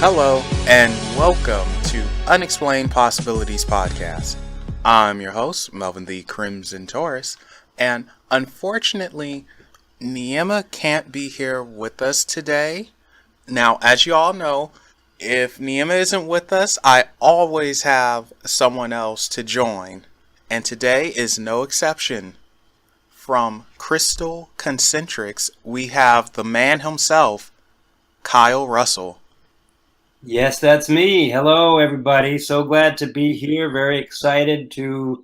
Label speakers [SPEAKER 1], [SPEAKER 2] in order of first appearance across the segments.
[SPEAKER 1] Hello, and welcome to Unexplained Possibilities Podcast. I'm your host, Melvin the Crimson Taurus, and unfortunately, Niema can't be here with us today. Now, as you all know, if Niema isn't with us, I always have someone else to join, and today is no exception. From Crystal Concentrics, we have the man himself, Kyle Russell.
[SPEAKER 2] Yes, that's me. Hello, everybody. So glad to be here. Very excited to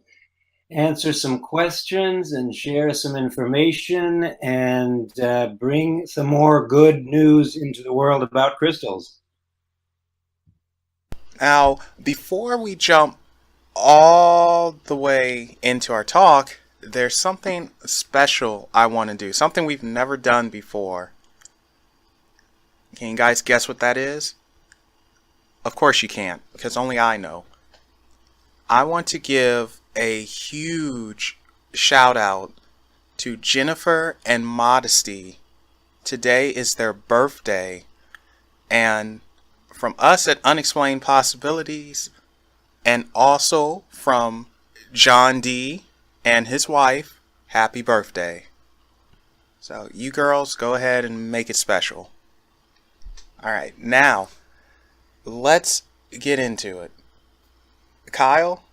[SPEAKER 2] answer some questions and share some information and bring some more good news into the world about crystals.
[SPEAKER 1] Now, before we jump all the way into our talk, there's something special I want to do. Something we've never done before. Can you guys guess what that is? Of course you can't, because only I know. I want to give a huge shout out to Jennifer and Modesty. Today is their birthday, and from us at Unexplained Possibilities, and also from John D. and his wife, happy birthday. So you girls go ahead and make it special. Alright, now let's get into it. Kyle,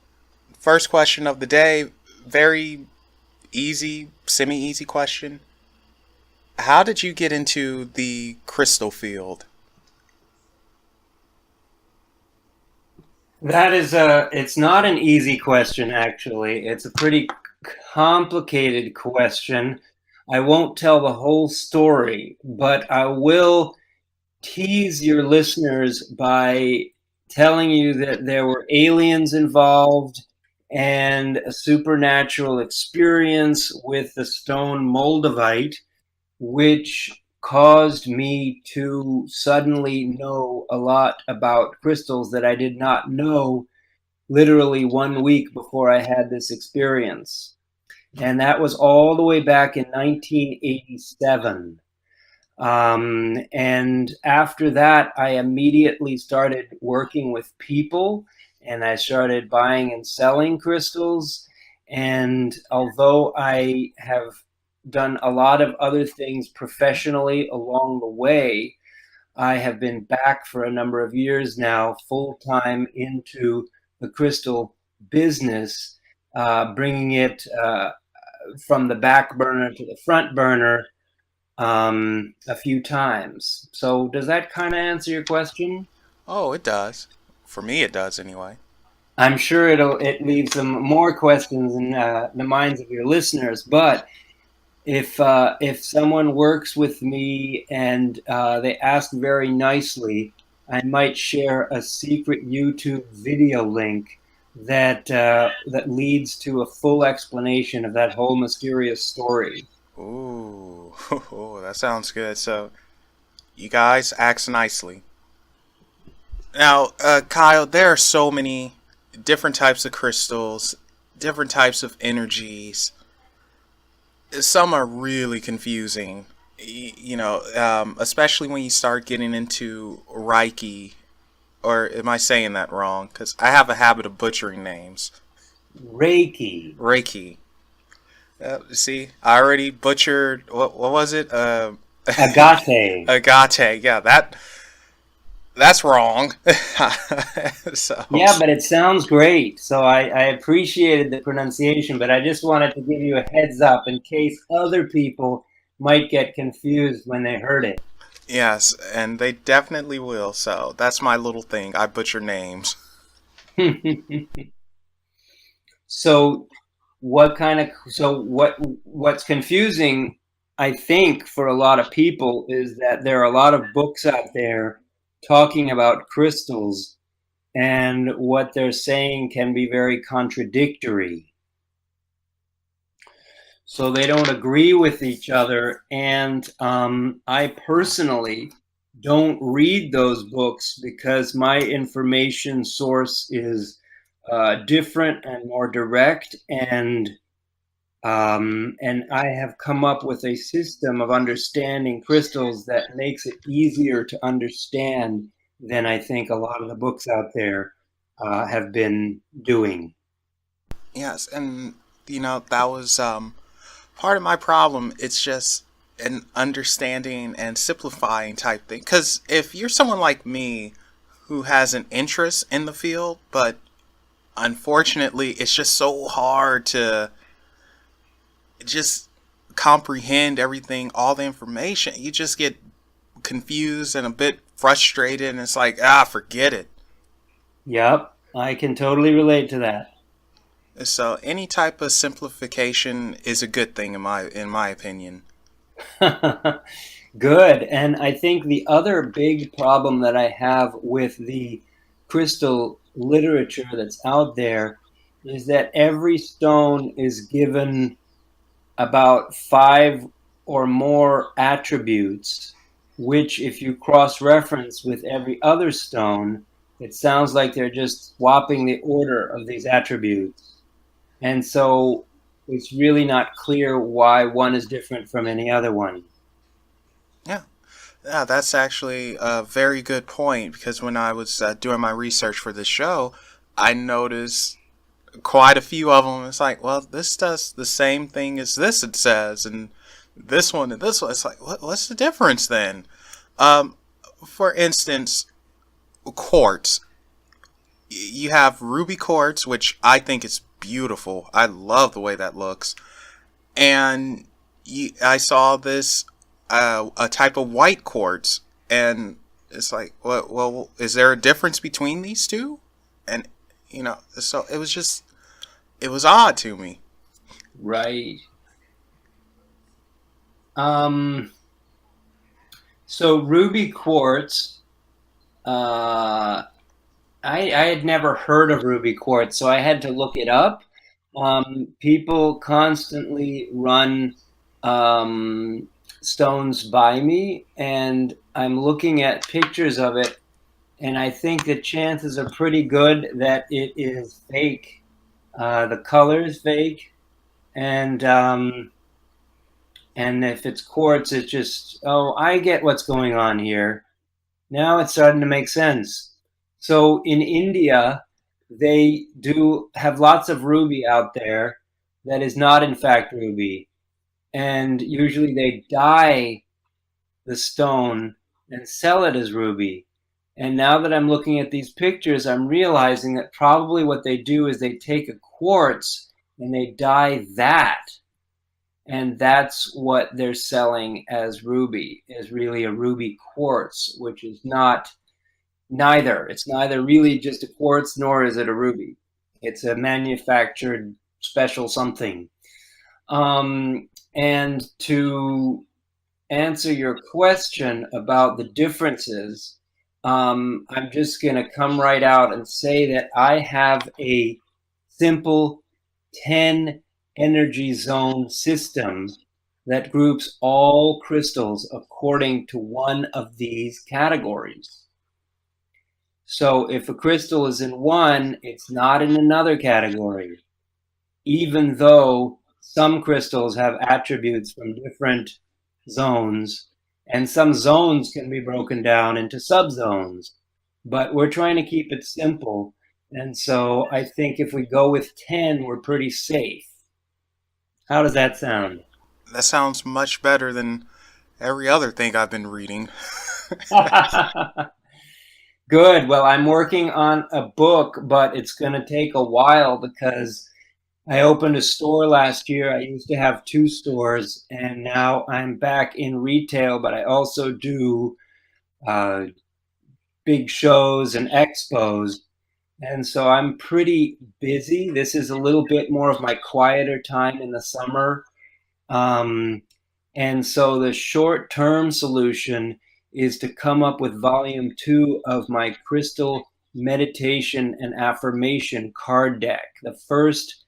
[SPEAKER 1] first question of the day, very easy, semi-easy question. How did you get into the crystal field?
[SPEAKER 2] It's not an easy question, actually. It's a pretty complicated question. I won't tell the whole story, but I will tease your listeners by telling you that there were aliens involved and a supernatural experience with the stone moldavite, which caused me to suddenly know a lot about crystals that I did not know literally 1 week before I had this experience. And that was all the way back in 1987. And after that, I immediately started working with people, and I started buying and selling crystals. And although I have done a lot of other things professionally along the way, I have been back for a number of years now, full-time into the crystal business, bringing it from the back burner to the front burner a few times. So does that kind of answer your question?
[SPEAKER 1] Oh, it does. For me, it does anyway.
[SPEAKER 2] I'm sure it leaves some more questions in the minds of your listeners. But if someone works with me and they ask very nicely, I might share a secret YouTube video link that leads to a full explanation of that whole mysterious story.
[SPEAKER 1] Ooh, that sounds good. So, you guys ask nicely. Now, Kyle, there are so many different types of crystals, different types of energies. Some are really confusing, especially when you start getting into Reiki. Or am I saying that wrong? Because I have a habit of butchering names. Reiki. See, I already butchered. What was it?
[SPEAKER 2] Agate.
[SPEAKER 1] Agate. Yeah, that's wrong. So.
[SPEAKER 2] Yeah, but it sounds great. So I appreciated the pronunciation, but I just wanted to give you a heads up in case other people might get confused when they heard it.
[SPEAKER 1] Yes, and they definitely will. So that's my little thing. I butcher names.
[SPEAKER 2] So what's confusing, I think, for a lot of people is that there are a lot of books out there talking about crystals, and what they're saying can be very contradictory. So they don't agree with each other, and I personally don't read those books because my information source is different and more direct, and I have come up with a system of understanding crystals that makes it easier to understand than I think a lot of the books out there have been doing.
[SPEAKER 1] Yes, and that was part of my problem. It's just an understanding and simplifying type thing. Because if you're someone like me who has an interest in the field, but unfortunately it's just so hard to just comprehend everything, all the information, you just get confused and a bit frustrated, and it's like, forget it.
[SPEAKER 2] Yep, I can totally relate to that.
[SPEAKER 1] So any type of simplification is a good thing in my opinion.
[SPEAKER 2] Good. And I think the other big problem that I have with the crystal literature that's out there is that every stone is given about 5 or more attributes, which, if you cross reference with every other stone, it sounds like they're just swapping the order of these attributes. And so it's really not clear why one is different from any other one.
[SPEAKER 1] Yeah. Yeah, that's actually a very good point, because when I was doing my research for this show, I noticed quite a few of them. It's like, well, this does the same thing as this, it says, and this one and this one. It's like, what's the difference then? Um, for instance, quartz. You have ruby quartz, which I think is beautiful. I love the way that looks. And I saw this a type of white quartz, and it's like, well, is there a difference between these two? And so it was odd to me.
[SPEAKER 2] Right. Um, so Ruby Quartz, I had never heard of Ruby Quartz, so I had to look it up. People constantly run stones by me, and I'm looking at pictures of it, and I think the chances are pretty good that it is fake. The color is fake, and if it's quartz, it's just, oh, I get what's going on here. Now it's starting to make sense. So in India, they do have lots of ruby out there that is not in fact ruby. And usually they dye the stone and sell it as ruby. And now that I'm looking at these pictures, I'm realizing that probably what they do is they take a quartz and they dye that. And that's what they're selling as ruby, is really a ruby quartz, which is not neither. It's neither really just a quartz nor is it a ruby. It's a manufactured special something. And to answer your question about the differences, I'm just going to come right out and say that I have a simple 10 energy zone system that groups all crystals according to one of these categories. So if a crystal is in one, it's not in another category, even though some crystals have attributes from different zones, and some zones can be broken down into subzones. But we're trying to keep it simple. And so I think if we go with 10, we're pretty safe. How does that sound?
[SPEAKER 1] That sounds much better than every other thing I've been reading.
[SPEAKER 2] Good. Well, I'm working on a book, but it's going to take a while because I opened a store last year. I used to have 2 stores, and now I'm back in retail, but I also do uh, big shows and expos. And so I'm pretty busy. This is a little bit more of my quieter time in the summer. Um, and so the short term solution is to come up with volume 2 of my crystal meditation and affirmation card deck. The first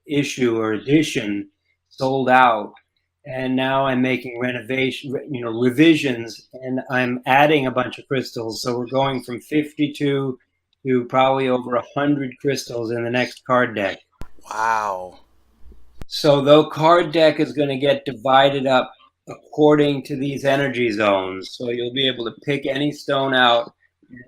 [SPEAKER 2] issue or edition sold out, and now I'm making revisions, and I'm adding a bunch of crystals. So we're going from 52 to probably over 100 crystals in the next card deck.
[SPEAKER 1] Wow.
[SPEAKER 2] So the card deck is going to get divided up according to these energy zones. So you'll be able to pick any stone out,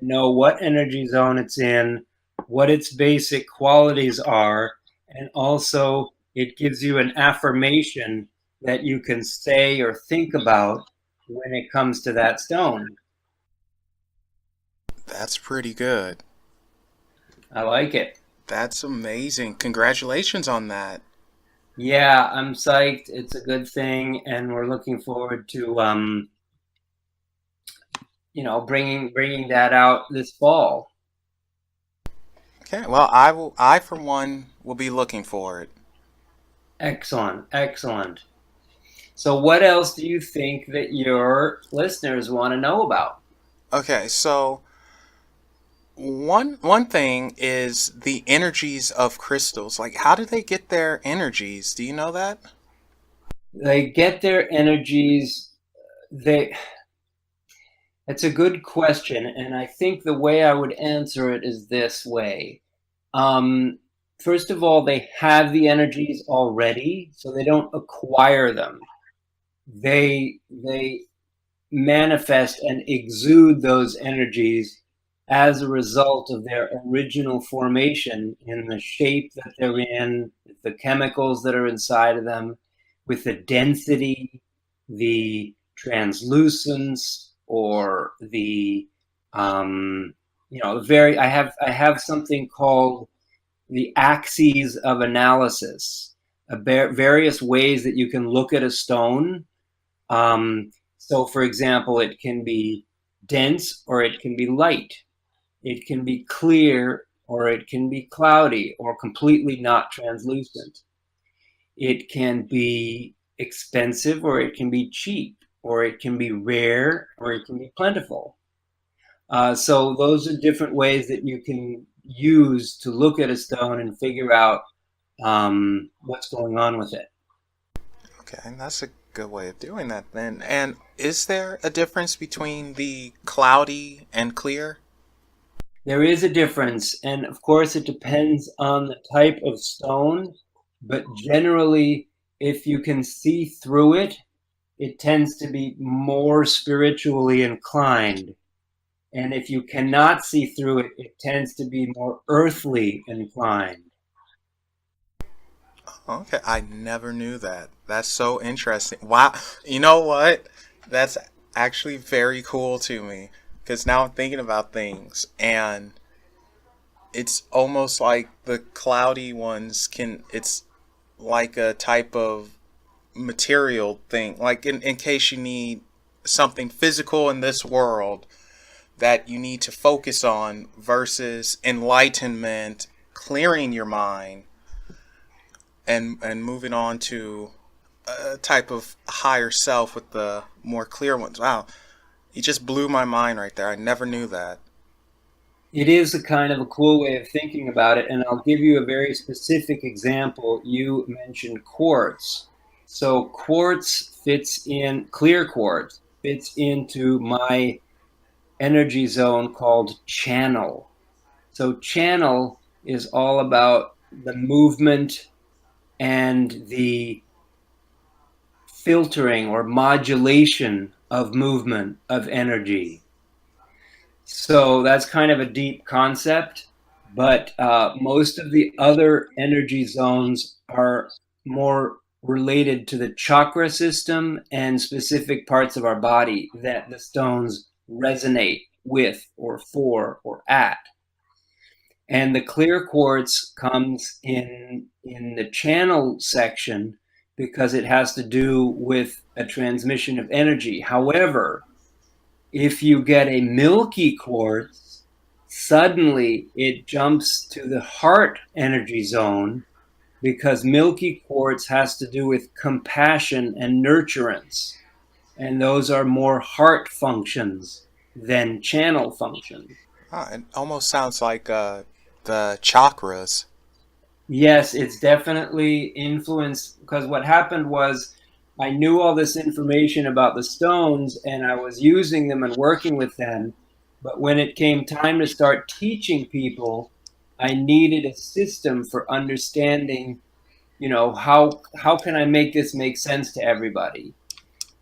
[SPEAKER 2] know what energy zone it's in, what its basic qualities are, and also it gives you an affirmation that you can say or think about when it comes to that stone.
[SPEAKER 1] That's pretty good.
[SPEAKER 2] I like it.
[SPEAKER 1] That's amazing. Congratulations on that.
[SPEAKER 2] Yeah, I'm psyched. It's a good thing, and we're looking forward to bringing that out this fall.
[SPEAKER 1] Okay, well, I for one will be looking for it.
[SPEAKER 2] Excellent, excellent. So, what else do you think that your listeners want to know about?
[SPEAKER 1] Okay, so one thing is the energies of crystals. Like, how do they get their energies? Do you know that?
[SPEAKER 2] They get their energies. They. It's a good question, and I think the way I would answer it is this way. Um, First of all, they have the energies already, so they don't acquire them. They manifest and exude those energies as a result of their original formation in the shape that they're in, the chemicals that are inside of them, with the density, the translucence, or the very. I have something called the axes of analysis, various ways that you can look at a stone. So, for example, it can be dense or it can be light. It can be clear or it can be cloudy or completely not translucent. It can be expensive or it can be cheap, or it can be rare or it can be plentiful. So, those are different ways that you can use to look at a stone and figure out what's going on with it.
[SPEAKER 1] Okay, that's a good way of doing that then. And is there a difference between the cloudy and clear?
[SPEAKER 2] There is a difference, and of course, it depends on the type of stone, but generally, if you can see through it, it tends to be more spiritually inclined. And if you cannot see through it, it tends to be more earthly inclined.
[SPEAKER 1] Okay, I never knew that. That's so interesting. Wow. You know what? That's actually very cool to me because now I'm thinking about things and it's almost like the cloudy ones can it's like a type of material thing. Like in case you need something physical in this world that you need to focus on versus enlightenment, clearing your mind and moving on to a type of higher self with the more clear ones. Wow, you just blew my mind right there. I never knew that.
[SPEAKER 2] It is a kind of a cool way of thinking about it, and I'll give you a very specific example. You mentioned quartz. So clear quartz fits into my energy zone called channel. So channel is all about the movement and the filtering or modulation of movement of energy. So that's kind of a deep concept, but most of the other energy zones are more related to the chakra system and specific parts of our body that the stones resonate with or for or at. And the clear quartz comes in the channel section because it has to do with a transmission of energy. However, if you get a milky quartz, suddenly it jumps to the heart energy zone because milky quartz has to do with compassion and nurturance. And those are more heart functions than channel functions.
[SPEAKER 1] It almost sounds like the chakras.
[SPEAKER 2] Yes, it's definitely influenced because what happened was I knew all this information about the stones and I was using them and working with them. But when it came time to start teaching people, I needed a system for understanding, how can I make this make sense to everybody?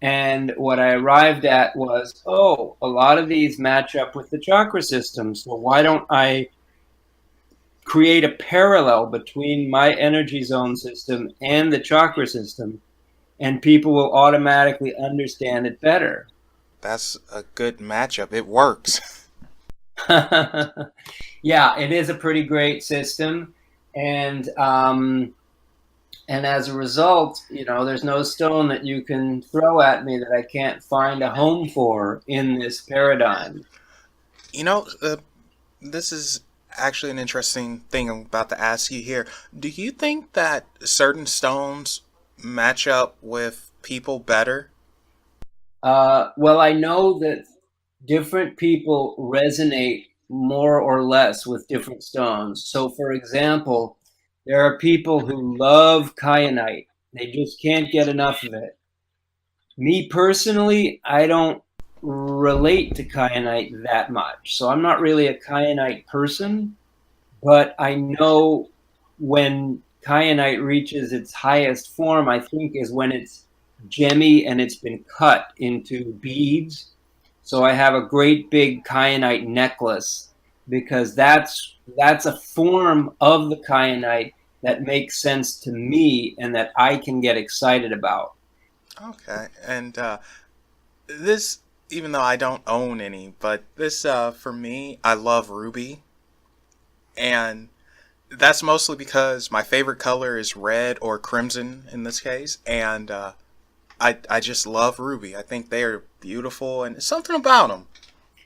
[SPEAKER 2] And what I arrived at was, oh, a lot of these match up with the chakra system. So why don't I create a parallel between my energy zone system and the chakra system, and people will automatically understand it better.
[SPEAKER 1] That's a good matchup. It works.
[SPEAKER 2] Yeah, it is a pretty great system, and as a result, there's no stone that you can throw at me that I can't find a home for in this paradigm.
[SPEAKER 1] You know, this is actually an interesting thing I'm about to ask you here. Do you think that certain stones match up with people better?
[SPEAKER 2] Well, I know that different people resonate more or less with different stones. So, for example, there are people who love kyanite, they just can't get enough of it. Me personally, I don't relate to kyanite that much. So, I'm not really a kyanite person, but I know when kyanite reaches its highest form, I think, is when it's gemmy and it's been cut into beads. So I have a great big kyanite necklace because that's a form of the kyanite that makes sense to me and that I can get excited about.
[SPEAKER 1] Okay, and this, even though I don't own any, but this, for me, I love ruby, and that's mostly because my favorite color is red or crimson in this case, and I just love ruby. I think they are beautiful, and something about them.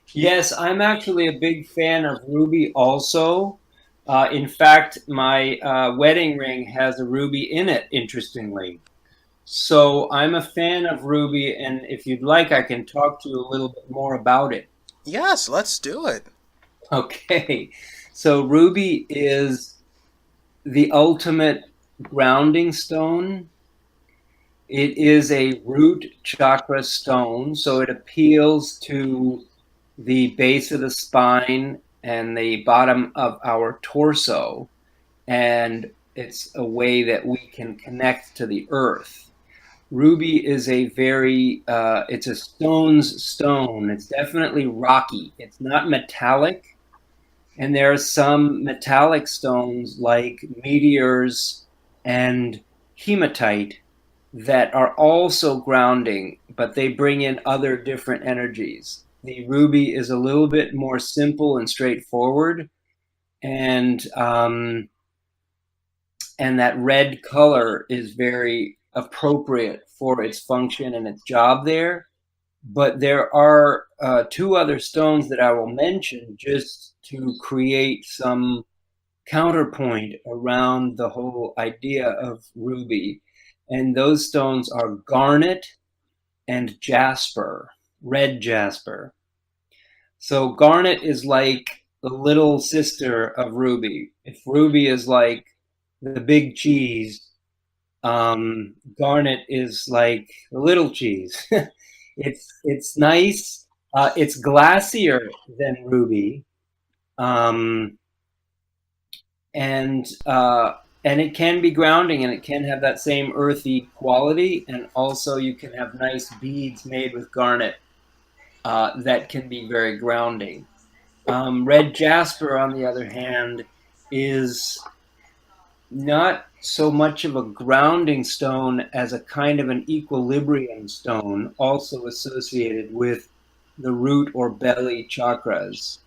[SPEAKER 2] Yes, I'm actually a big fan of ruby also. In fact, my wedding ring has a ruby in it, interestingly. So I'm a fan of ruby, and if you'd like, I can talk to you a little bit more about it.
[SPEAKER 1] Yes, let's do it.
[SPEAKER 2] Okay, so ruby is the ultimate grounding stone. It is a root chakra stone, so it appeals to the base of the spine and the bottom of our torso, and it's a way that we can connect to the earth. Ruby is it's a stone's stone. It's definitely rocky. It's not metallic. And there are some metallic stones like meteors and hematite that are also grounding, but they bring in other different energies. The ruby is a little bit more simple and straightforward, and that red color is very appropriate for its function and its job there. But there are two other stones that I will mention just to create some counterpoint around the whole idea of ruby. And those stones are garnet and jasper, red jasper. So garnet is like the little sister of ruby. If ruby is like the big cheese, garnet is like the little cheese. It's nice. It's glassier than ruby, um, and and it can be grounding, and it can have that same earthy quality. And also, you can have nice beads made with garnet that can be very grounding. Red jasper, on the other hand, is not so much of a grounding stone as a kind of an equilibrium stone, also associated with the root or belly chakras.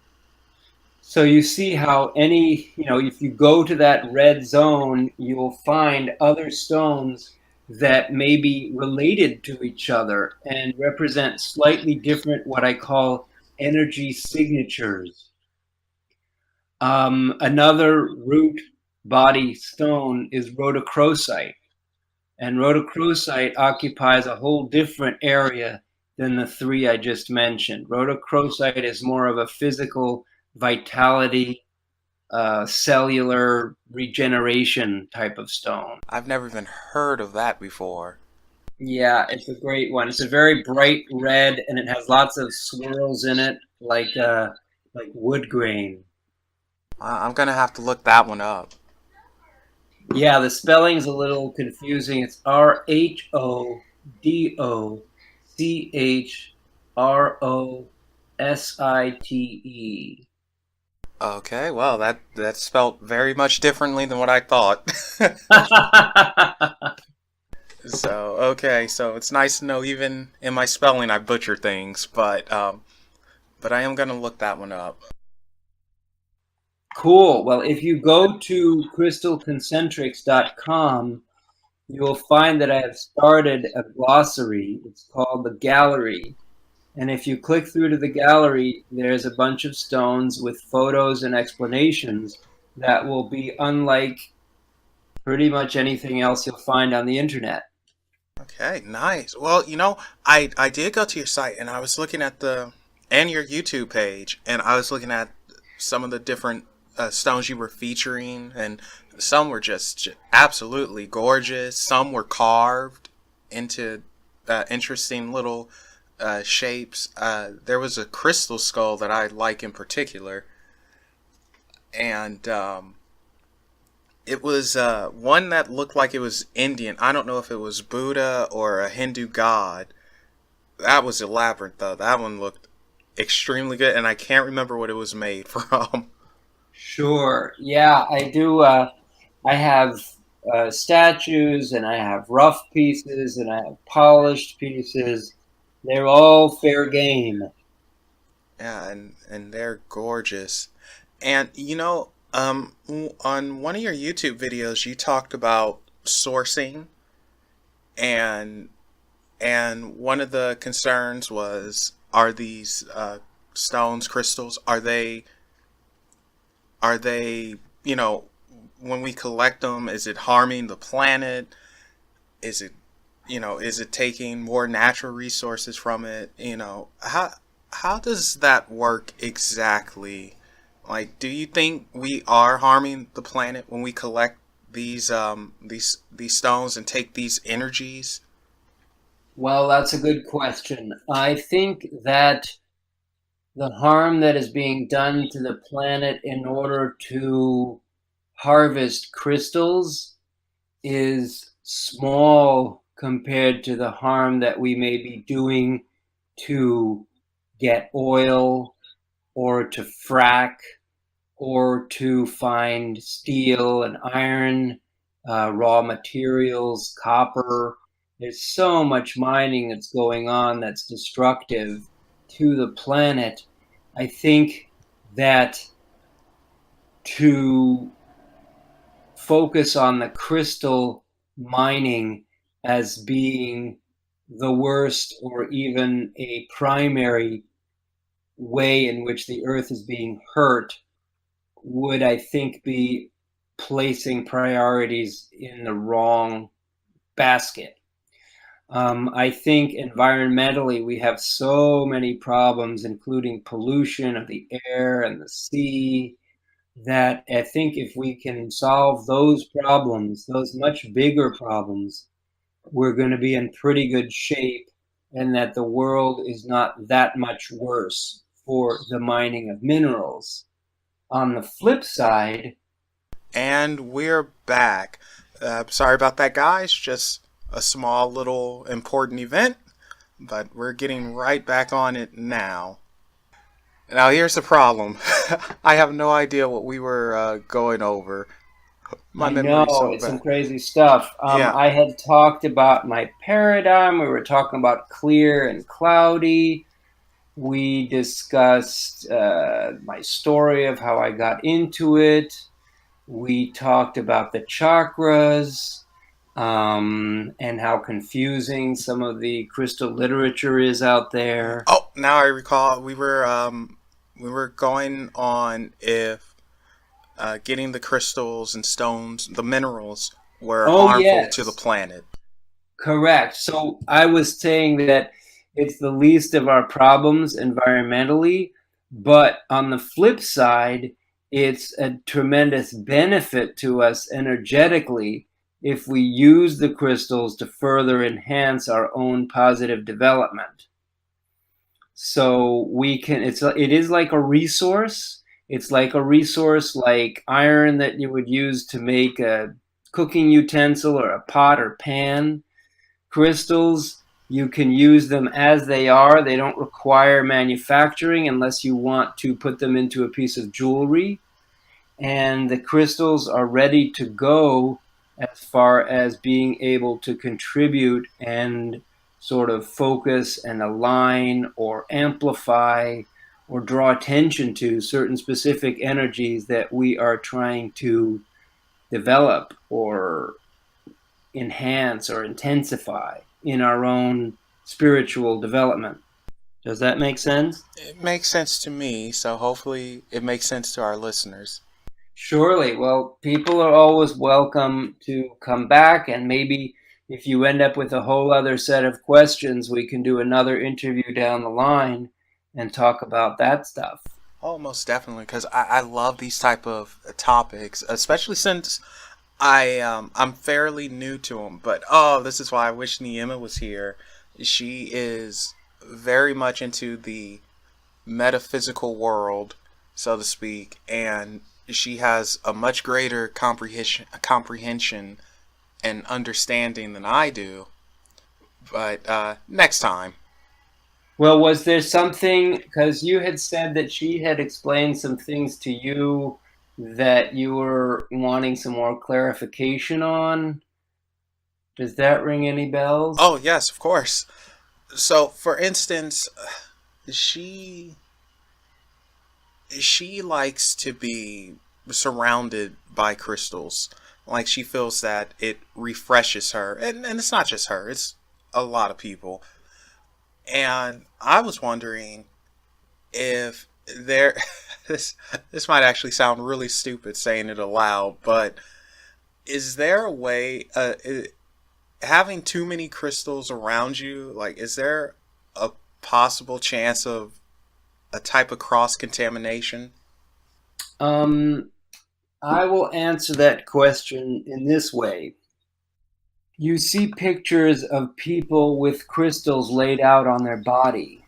[SPEAKER 2] So you see how if you go to that red zone, you will find other stones that may be related to each other and represent slightly different, what I call energy signatures. Another root body stone is rhodochrosite, and rhodochrosite occupies a whole different area than the three I just mentioned. Rhodochrosite is more of a physical vitality, cellular regeneration type of stone.
[SPEAKER 1] I've never even heard of that before.
[SPEAKER 2] Yeah, it's a great one. It's a very bright red, and it has lots of swirls in it, like wood grain.
[SPEAKER 1] I'm gonna have to look that one up.
[SPEAKER 2] Yeah, the spelling's a little confusing. It's RHODO. Crosite.
[SPEAKER 1] Okay, well that's spelled very much differently than what I thought. So okay, so it's nice to know even in my spelling I butcher things, but I am gonna look that one up.
[SPEAKER 2] Cool. Well, if you go to crystalconcentrics.com, you will find that I have started a glossary. It's called the Gallery. And if you click through to the gallery, there's a bunch of stones with photos and explanations that will be unlike pretty much anything else you'll find on the internet.
[SPEAKER 1] Okay, nice. Well, I did go to your site and I was looking at and your YouTube page, and I was looking at some of the different stones you were featuring, and some were just absolutely gorgeous. Some were carved into interesting little shapes. There was a crystal skull that I like in particular, and it was one that looked like it was Indian. I don't know if it was Buddha or a Hindu god. That was elaborate, though. That one looked extremely good, and I can't remember what it was made from.
[SPEAKER 2] Sure. Yeah, I do. I have statues, and I have rough pieces, and I have polished pieces. They're all fair game.
[SPEAKER 1] Yeah, and they're gorgeous. And on one of your YouTube videos, you talked about sourcing, and one of the concerns was, are these stones, crystals, are they when we collect them, is it harming the planet? Is it is it taking more natural resources from it? How does that work exactly? Like, do you think we are harming the planet when we collect these stones and take these energies?
[SPEAKER 2] Well, that's a good question. I think that the harm that is being done to the planet in order to harvest crystals is small compared to the harm that we may be doing to get oil or to frack or to find steel and iron, raw materials, copper. There's so much mining that's going on that's destructive to the planet. I think that to focus on the crystal mining as being the worst or even a primary way in which the earth is being hurt would, I think, be placing priorities in the wrong basket. I think environmentally we have so many problems, including pollution of the air and the sea, that I think if we can solve those problems, those much bigger problems, we're going to be in pretty good shape, and that the world is not that much worse for the mining of minerals. On the flip side,
[SPEAKER 1] And we're back. Sorry about that, guys. Just a small little important event, but we're getting right back on it now. Now, here's the problem. I have no idea what we were going over. My
[SPEAKER 2] I know
[SPEAKER 1] memory's so
[SPEAKER 2] it's some
[SPEAKER 1] bad.
[SPEAKER 2] crazy stuff.
[SPEAKER 1] Yeah.
[SPEAKER 2] I had talked about my paradigm. We were talking about clear and cloudy. We discussed my story of how I got into it. We talked about the chakras, and how confusing some of the crystal literature is out there.
[SPEAKER 1] Oh, now I recall. We were going on if getting the crystals and stones, the minerals, were
[SPEAKER 2] Oh,
[SPEAKER 1] harmful to the
[SPEAKER 2] yes,
[SPEAKER 1] planet.
[SPEAKER 2] correct. So I was saying that it's the least of our problems environmentally, but on the flip side, it's a tremendous benefit to us energetically if we use the crystals to further enhance our own positive development. So it is like a resource. It's like a resource like iron that you would use to make a cooking utensil or a pot or pan. Crystals You can use them as they are. They don't require manufacturing unless you want to put them into a piece of jewelry. And the crystals are ready to go as far as being able to contribute and sort of focus and align or amplify or draw attention to certain specific energies that we are trying to develop or enhance or intensify in our own spiritual development. Does that make sense?
[SPEAKER 1] It makes sense to me, so hopefully it makes sense to our listeners.
[SPEAKER 2] Surely. Well, people are always welcome to come back, and maybe if you end up with a whole other set of questions, we can do another interview down the line and talk about that stuff.
[SPEAKER 1] Oh, most definitely, because I love these type of topics, especially since I'm fairly new to them. But oh, this is why I wish Niema was here. She is very much into the metaphysical world, so to speak, and she has a much greater comprehension and understanding than I do. But next time.
[SPEAKER 2] Well, was there something, because you had said that she had explained some things to you that you were wanting some more clarification on? Does that ring any bells?
[SPEAKER 1] Oh yes, of course. So, for instance, she she likes to be surrounded by crystals. Like she feels that it refreshes her, and it's not just her; it's a lot of people. And I was wondering if there this might actually sound really stupid saying it aloud, but is there a way having too many crystals around you, like is there a possible chance of a type of cross contamination?
[SPEAKER 2] Um, I will answer that question in this way. You see pictures of people with crystals laid out on their body,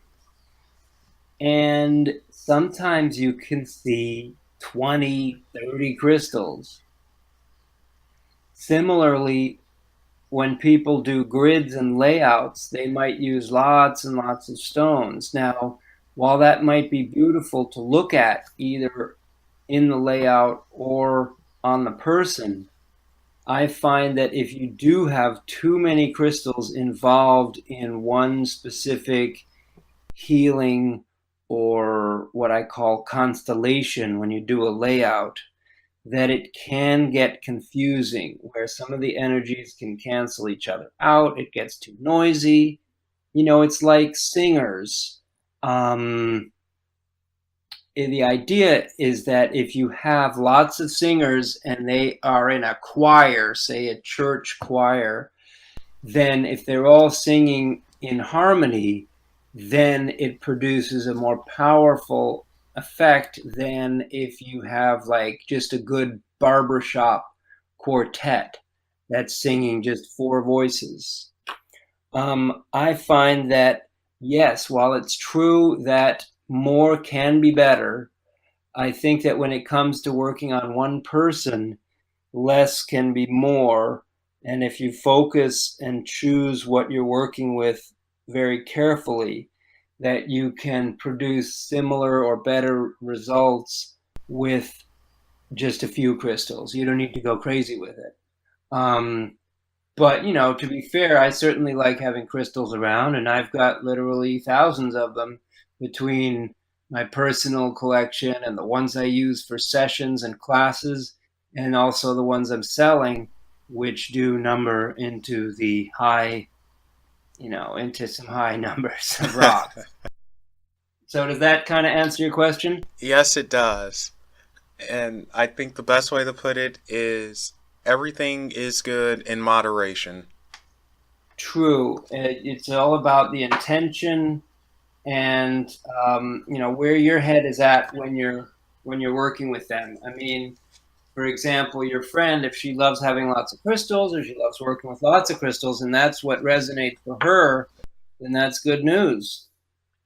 [SPEAKER 2] and sometimes you can see 20, 30 crystals. Similarly, when people do grids and layouts, they might use lots and lots of stones. Now, while that might be beautiful to look at, either in the layout or on the person, I find that if you do have too many crystals involved in one specific healing or what I call constellation when you do a layout, that it can get confusing where some of the energies can cancel each other out. It gets too noisy. You know, it's like singers. The idea is that if you have lots of singers and they are in a choir, say a church choir, then if they're all singing in harmony, then it produces a more powerful effect than if you have like just a good barbershop quartet that's singing just four voices. I find that, yes, while it's true that more can be better, I think that when it comes to working on one person, less can be more. And if you focus and choose what you're working with very carefully, that you can produce similar or better results with just a few crystals. You don't need to go crazy with it. But, you know, to be fair, I certainly like having crystals around, and I've got literally thousands of them between my personal collection and the ones I use for sessions and classes, and also the ones I'm selling, which do number into the high, you know, into some high numbers of rocks. So does that kind of answer your question?
[SPEAKER 1] Yes, it does. And I think the best way to put it is everything is good in moderation.
[SPEAKER 2] True. It's all about the intention and you know where your head is at when you're working with them. I mean, for example, your friend, if she loves having lots of crystals or she loves working with lots of crystals, and that's what resonates for her, then that's good news.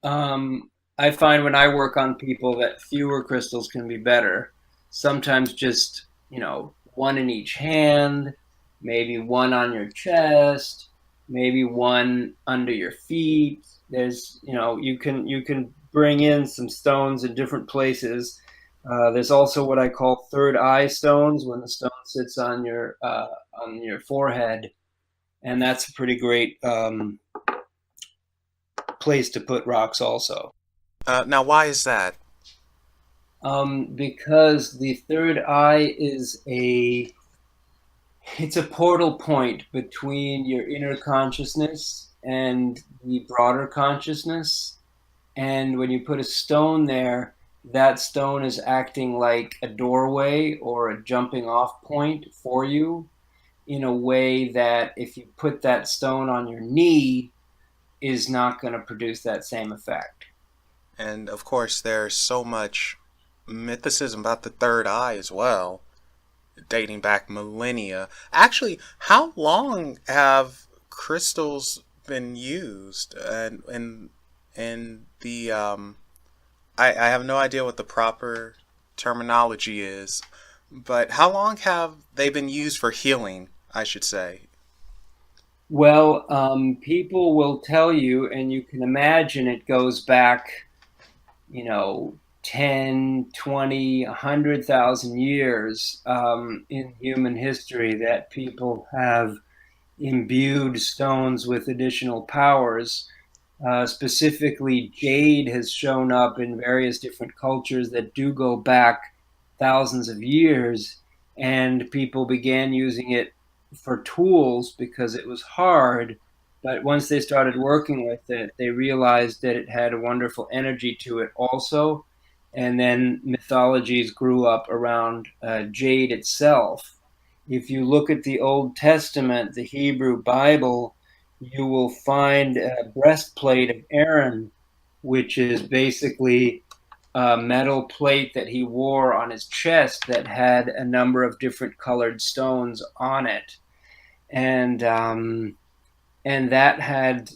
[SPEAKER 2] I find when I work on people that fewer crystals can be better. Sometimes just, you know, one in each hand, maybe one on your chest, maybe one under your feet. There's, you can bring in some stones in different places. There's also what I call third eye stones, when the stone sits on your forehead, and that's a pretty great place to put rocks also.
[SPEAKER 1] Now, why is that?
[SPEAKER 2] Because the third eye it's a portal point between your inner consciousness and the broader consciousness. And when you put a stone there, that stone is acting like a doorway or a jumping off point for you, in a way that if you put that stone on your knee, is not going to produce that same effect.
[SPEAKER 1] And of course, there's so much mythicism about the third eye as well, dating back millennia. Actually, how long have crystals been used? And the I have no idea what the proper terminology is, but how long have they been used for healing, I should say?
[SPEAKER 2] Well, people will tell you, and you can imagine it goes back, 10, 20, 100,000 years in human history, that people have imbued stones with additional powers. Specifically, jade has shown up in various different cultures that do go back thousands of years, and people began using it for tools because it was hard. But once they started working with it, they realized that it had a wonderful energy to it also. And then mythologies grew up around jade itself. If you look at the Old Testament, the Hebrew Bible, you will find a breastplate of Aaron, which is basically a metal plate that he wore on his chest that had a number of different colored stones on it. And that had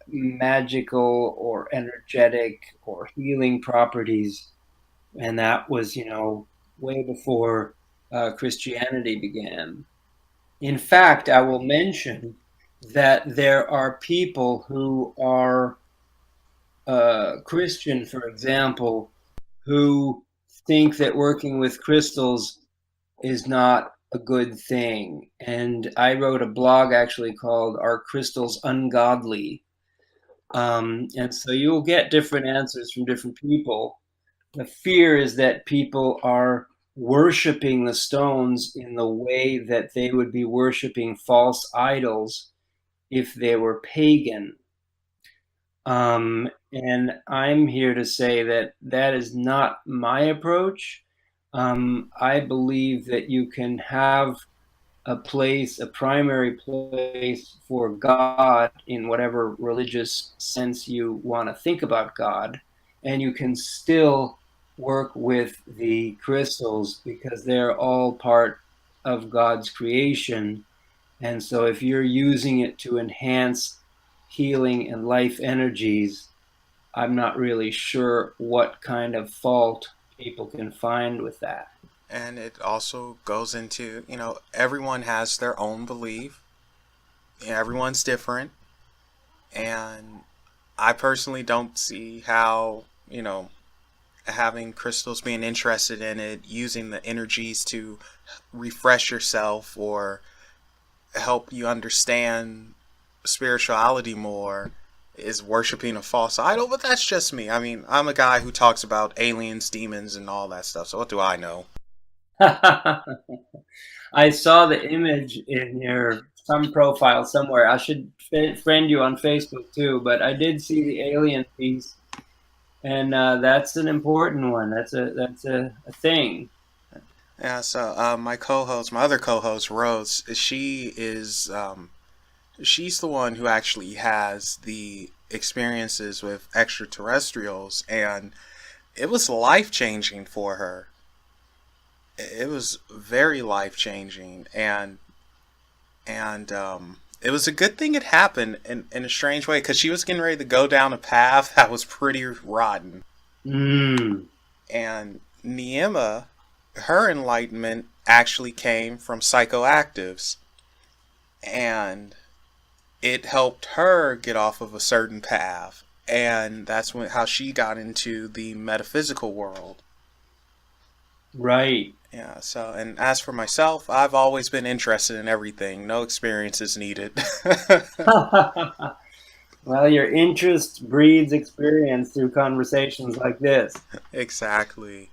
[SPEAKER 2] magical or energetic or healing properties. And that was, way before Christianity began. In fact, I will mention that there are people who are Christian, for example, who think that working with crystals is not a good thing. And I wrote a blog actually called "Are Crystals Ungodly?" And so you'll get different answers from different people. The fear is that people are worshiping the stones in the way that they would be worshiping false idols if they were pagan. And I'm here to say that that is not my approach. I believe that you can have a place, a primary place for God in whatever religious sense you want to think about God, and you can still work with the crystals because they're all part of God's creation. And so if you're using it to enhance healing and life energies, I'm not really sure what kind of fault people can find with that.
[SPEAKER 1] And it also goes into, everyone has their own belief. Everyone's different. And I personally don't see how, having crystals, being interested in it, using the energies to refresh yourself or help you understand spirituality more, is worshiping a false idol. But that's just me. I mean, I'm a guy who talks about aliens, demons, and all that stuff. So what do I know?
[SPEAKER 2] I saw the image in your some profile somewhere. I should friend you on Facebook too, but I did see the alien piece, and that's an important one. That's a thing.
[SPEAKER 1] Yeah, so my other co-host, Rose, she's the one who actually has the experiences with extraterrestrials, and it was life-changing for her. It was very life-changing, and it was a good thing it happened in a strange way, because she was getting ready to go down a path that was pretty rotten.
[SPEAKER 2] Mm.
[SPEAKER 1] And Niema, her enlightenment actually came from psychoactives. And it helped her get off of a certain path, and that's how she got into the metaphysical world.
[SPEAKER 2] Right.
[SPEAKER 1] Yeah, so, and as for myself, I've always been interested in everything. No experience is needed.
[SPEAKER 2] Well, your interest breeds experience through conversations like this.
[SPEAKER 1] Exactly.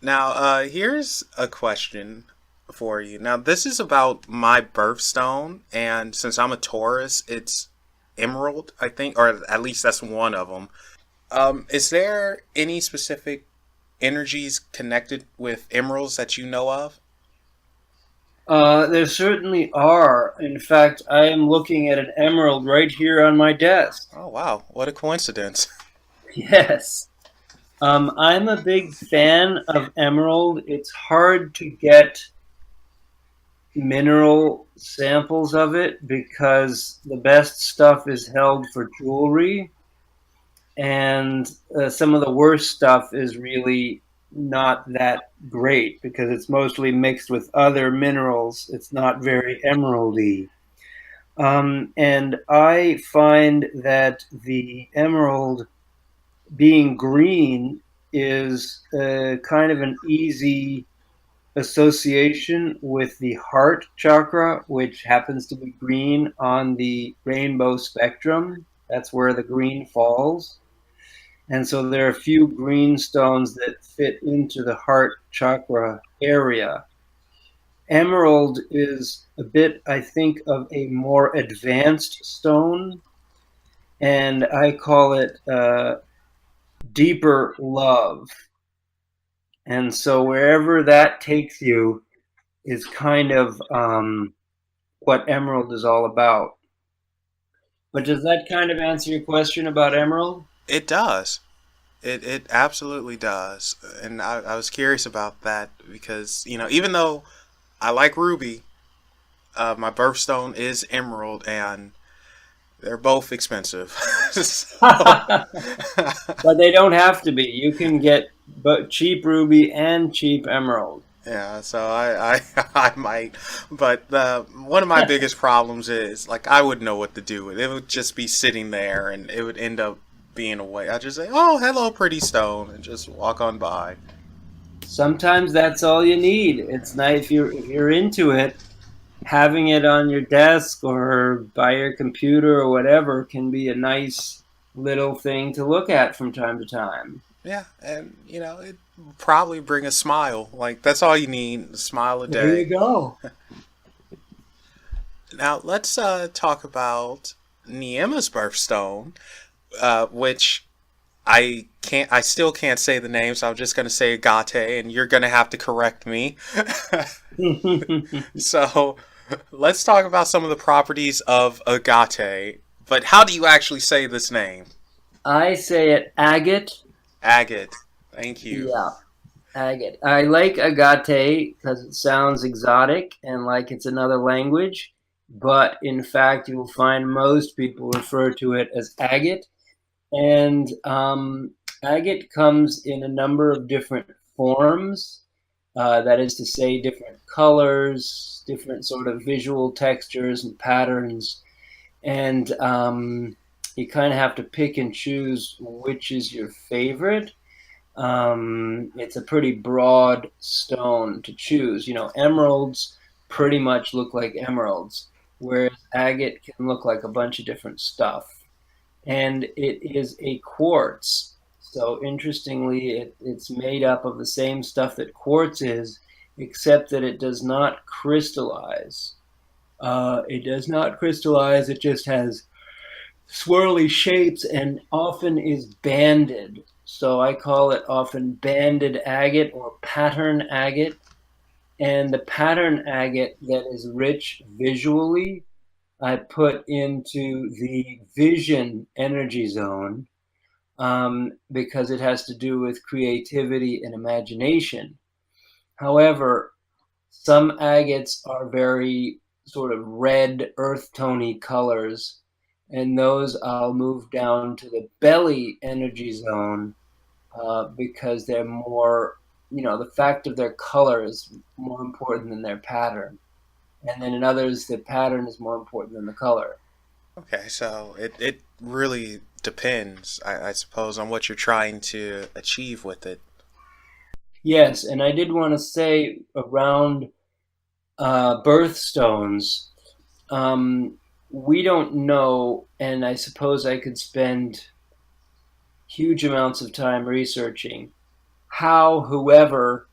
[SPEAKER 1] Now, here's a question for you. Now, this is about my birthstone, and since I'm a Taurus, it's emerald, I think, or at least that's one of them. Is there any specific energies connected with emeralds that you know of?
[SPEAKER 2] There certainly are. In fact, I am looking at an emerald right here on my desk.
[SPEAKER 1] Oh, wow. What a coincidence.
[SPEAKER 2] Yes. I'm a big fan of emerald. It's hard to get mineral samples of it because the best stuff is held for jewelry, and some of the worst stuff is really not that great because it's mostly mixed with other minerals. It's not very emeraldy. And I find that the emerald being green is kind of an easy association with the heart chakra, which happens to be green on the rainbow spectrum. That's where the green falls. And so there are a few green stones that fit into the heart chakra area. Emerald is a bit, I think, of a more advanced stone, and I call it deeper love. And so wherever that takes you is kind of what emerald is all about. But does that kind of answer your question about emerald?
[SPEAKER 1] It does. It absolutely does. And I was curious about that because, even though I like ruby, my birthstone is emerald, and they're both expensive. So,
[SPEAKER 2] But they don't have to be. You can get cheap ruby and cheap emerald.
[SPEAKER 1] yeah, so I might, but one of my biggest problems is like I wouldn't know what to do with it. It would just be sitting there, and it would end up being a way. I just say, "Oh, hello, pretty stone," and just walk on by.
[SPEAKER 2] Sometimes that's all you need. It's nice if you're into it. Having it on your desk or by your computer or whatever can be a nice little thing to look at from time to time.
[SPEAKER 1] Yeah, and it probably bring a smile. Like that's all you need, a smile a
[SPEAKER 2] There you
[SPEAKER 1] day.
[SPEAKER 2] go.
[SPEAKER 1] Now let's talk about Niema's birthstone, which I still can't say the name, so I'm just gonna say Agate, and you're gonna have to correct me. So let's talk about some of the properties of agate. But how do you actually say this name?
[SPEAKER 2] I say it agate.
[SPEAKER 1] Agate. Thank you.
[SPEAKER 2] Yeah, agate. I like agate because it sounds exotic and like it's another language. But in fact, you will find most people refer to it as agate. And agate comes in a number of different forms. That is to say, different colors, different sort of visual textures and patterns. And you kind of have to pick and choose which is your favorite. It's a pretty broad stone to choose. Emeralds pretty much look like emeralds, whereas agate can look like a bunch of different stuff. And it is a quartz. So interestingly, it's made up of the same stuff that quartz is, except that it does not crystallize. It does not crystallize. It just has swirly shapes and often is banded. So I call it often banded agate or pattern agate. And the pattern agate that is rich visually, I put into the vision energy zone because it has to do with creativity and imagination. However, some agates are very sort of red, earth tony colors, and those I'll move down to the belly energy zone because they're more, the fact of their color is more important than their pattern. and then in others the pattern is more important than the color.
[SPEAKER 1] Okay, so it really depends, I suppose, on what you're trying to achieve with it.
[SPEAKER 2] Yes, and I did want to say around birthstones, we don't know, and I suppose I could spend huge amounts of time researching how whoever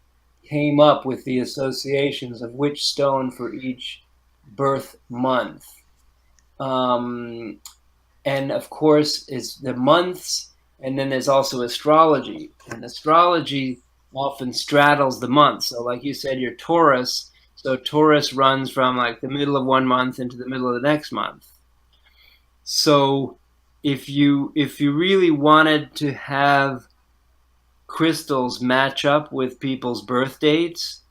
[SPEAKER 2] came up with the associations of which stone for each birth month. Um, and of course, is the months, and then there's also astrology. And astrology often straddles the months. So, like you said, you're Taurus. So Taurus runs from like the middle of one month into the middle of the next month. So if you really wanted to have crystals match up with people's birth dates,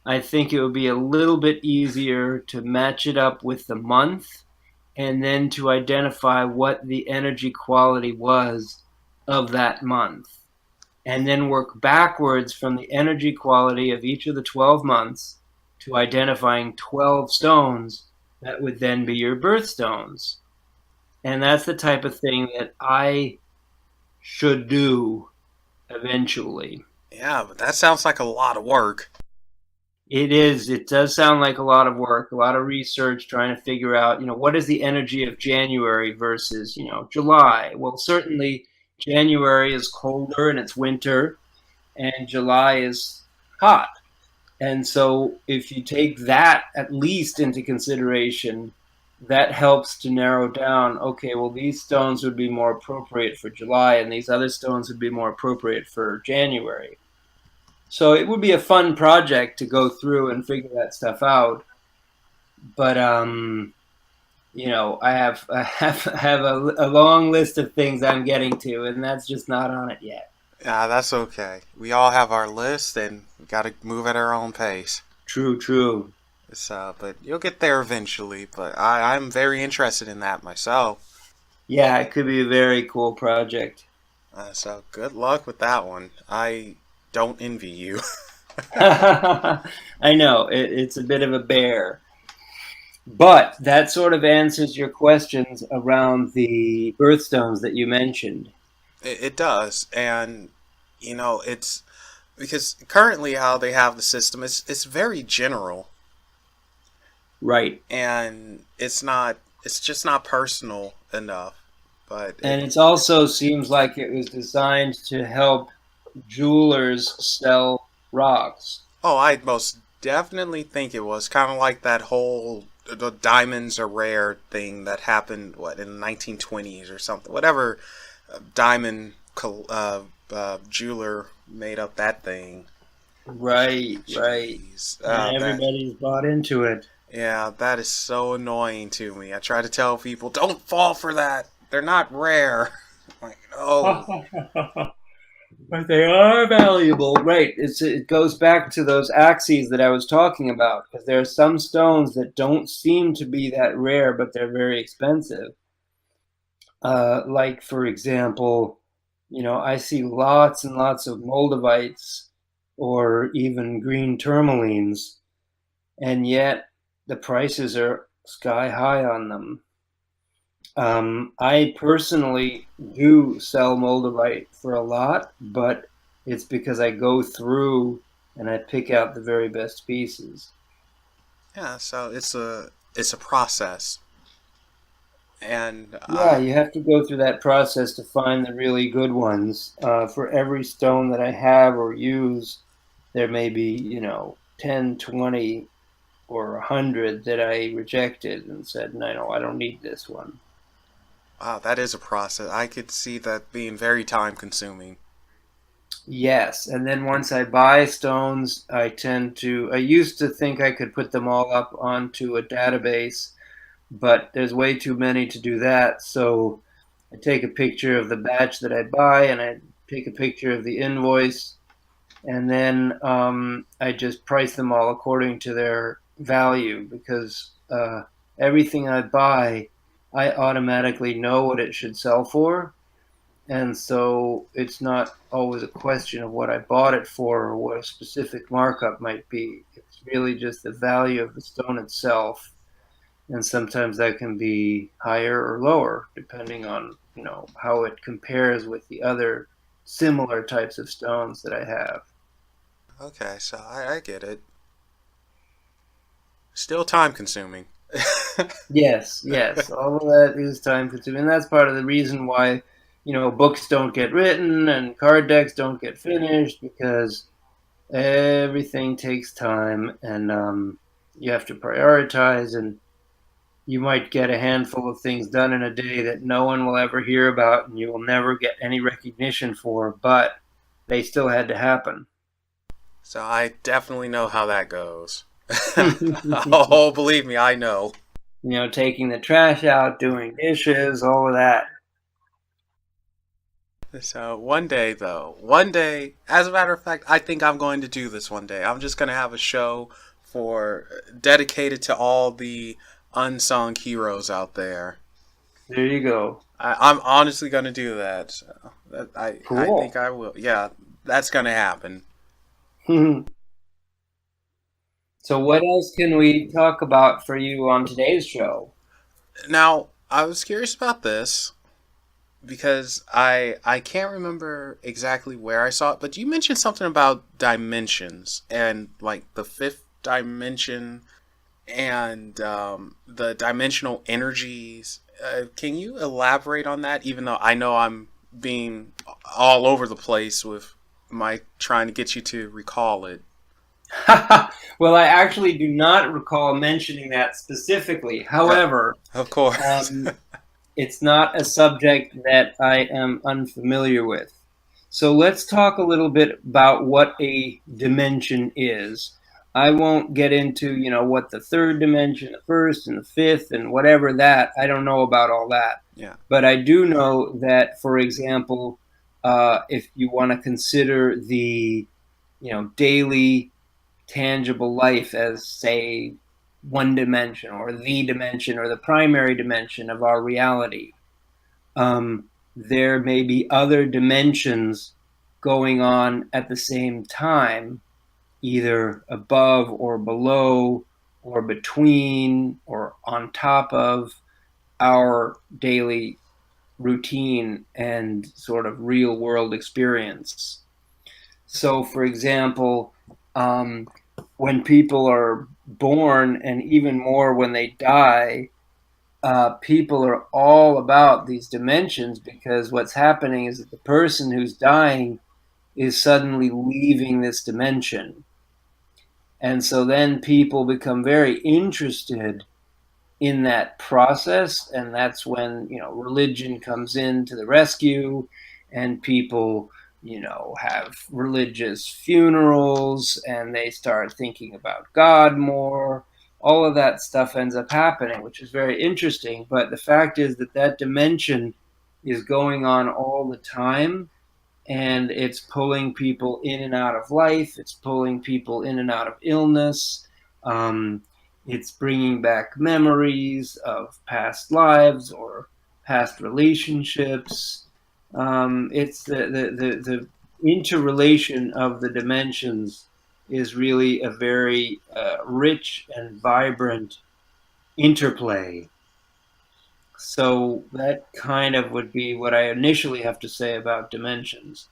[SPEAKER 2] I think it would be a little bit easier to match it up with the month and then to identify what the energy quality was of that month. And then work backwards from the energy quality of each of the 12 months to identifying 12 stones that would then be your birthstones. And that's the type of thing that I should do eventually.
[SPEAKER 1] Yeah, but that sounds like a lot of work.
[SPEAKER 2] It is. It does sound like a lot of work, a lot of research trying to figure out, what is the energy of January versus, July. Well, certainly January is colder and it's winter, and July is hot. And so if you take that at least into consideration, that helps to narrow down, okay, well, these stones would be more appropriate for July and these other stones would be more appropriate for January. So it would be a fun project to go through and figure that stuff out. But I have a long list of things I'm getting to, and that's just not on it yet.
[SPEAKER 1] Yeah, that's okay. We all have our list, and we got to move at our own pace.
[SPEAKER 2] True.
[SPEAKER 1] But you'll get there eventually. But I'm very interested in that myself.
[SPEAKER 2] Yeah, it could be a very cool project.
[SPEAKER 1] So good luck with that one. I don't envy you.
[SPEAKER 2] I know, it's a bit of a bear. But that sort of answers your questions around the birthstones that you mentioned.
[SPEAKER 1] It does, and it's because currently how they have the system is it's very general,
[SPEAKER 2] Right.
[SPEAKER 1] and it's just not personal enough. But
[SPEAKER 2] And it also seems like it was designed to help jewelers sell rocks.
[SPEAKER 1] oh, I most definitely think it was kind of like that whole the diamonds are rare thing that happened what in the 1920s or something. Whatever diamond jeweler made up that thing.
[SPEAKER 2] Right.
[SPEAKER 1] Jeez.
[SPEAKER 2] And everybody's bought into it.
[SPEAKER 1] Yeah, that is so annoying to me. I try to tell people, don't fall for that. They're not rare. Like, oh.
[SPEAKER 2] But they are valuable. Right. It goes back to those axes that I was talking about, because there are some stones that don't seem to be that rare, but they're very expensive. Like, for example, I see lots and lots of moldavites or even green tourmalines, and yet the prices are sky high on them. I personally do sell moldavite for a lot, but it's because I go through and I pick out the very best pieces.
[SPEAKER 1] Yeah, so it's a process. And
[SPEAKER 2] Yeah, you have to go through that process to find the really good ones. For every stone that I have or use, there may be, 10, 20, or 100 that I rejected and said, no, I don't need this one.
[SPEAKER 1] wow, that is a process. I could see that being very time consuming.
[SPEAKER 2] Yes, and then once I buy stones, I used to think I could put them all up onto a database, but there's way too many to do that. So I take a picture of the batch that I buy and I take a picture of the invoice, and then I just price them all according to their value, because everything I buy, I automatically know what it should sell for. And so it's not always a question of what I bought it for or what a specific markup might be. It's really just the value of the stone itself. And sometimes that can be higher or lower depending on, how it compares with the other similar types of stones that I have.
[SPEAKER 1] Okay, so I get it. Still time consuming.
[SPEAKER 2] Yes, yes. All of that is time consuming. And that's part of the reason why, books don't get written and card decks don't get finished, because everything takes time, and you have to prioritize, and you might get a handful of things done in a day that no one will ever hear about and you will never get any recognition for, but they still had to happen.
[SPEAKER 1] So I definitely know how that goes. Oh, believe me, I know.
[SPEAKER 2] Taking the trash out, doing dishes, all of that.
[SPEAKER 1] So one day, though, one day, as a matter of fact, I think I'm going to do this one day. I'm just going to have a show for dedicated to all the unsung heroes out there.
[SPEAKER 2] There you go.
[SPEAKER 1] I'm honestly going to do that. So I
[SPEAKER 2] Cool.
[SPEAKER 1] think I will. Yeah, that's going to happen.
[SPEAKER 2] So, what else can we talk about for you on today's show?
[SPEAKER 1] Now, I was curious about this because I can't remember exactly where I saw it, but you mentioned something about dimensions and like the fifth dimension and the dimensional energies. Can you elaborate on that? Even though I know I'm being all over the place with my trying to get you to recall it.
[SPEAKER 2] Well, I actually do not recall mentioning that specifically.
[SPEAKER 1] Uh,
[SPEAKER 2] However,
[SPEAKER 1] of course.
[SPEAKER 2] it's not a subject that I am unfamiliar with. So let's talk a little bit about what a dimension is. I won't get into, what the third dimension, the first and the fifth and whatever that. I don't know about all that.
[SPEAKER 1] Yeah.
[SPEAKER 2] But I do know that, for example, if you want to consider the, daily tangible life as, say, one dimension or the dimension or the primary dimension of our reality, there may be other dimensions going on at the same time, either above or below or between or on top of our daily routine and sort of real world experience. So, for example, when people are born, and even more when they die, people are all about these dimensions, because what's happening is that the person who's dying is suddenly leaving this dimension. And so then people become very interested in that process, and that's when religion comes in to the rescue, and people have religious funerals, and they start thinking about God more. All of that stuff ends up happening, which is very interesting. But the fact is that that dimension is going on all the time, and it's pulling people in and out of life. It's pulling people in and out of illness. Um, it's bringing back memories of past lives or past relationships. It's the interrelation of the dimensions is really a very rich and vibrant interplay. So that kind of would be what I initially have to say about dimensions.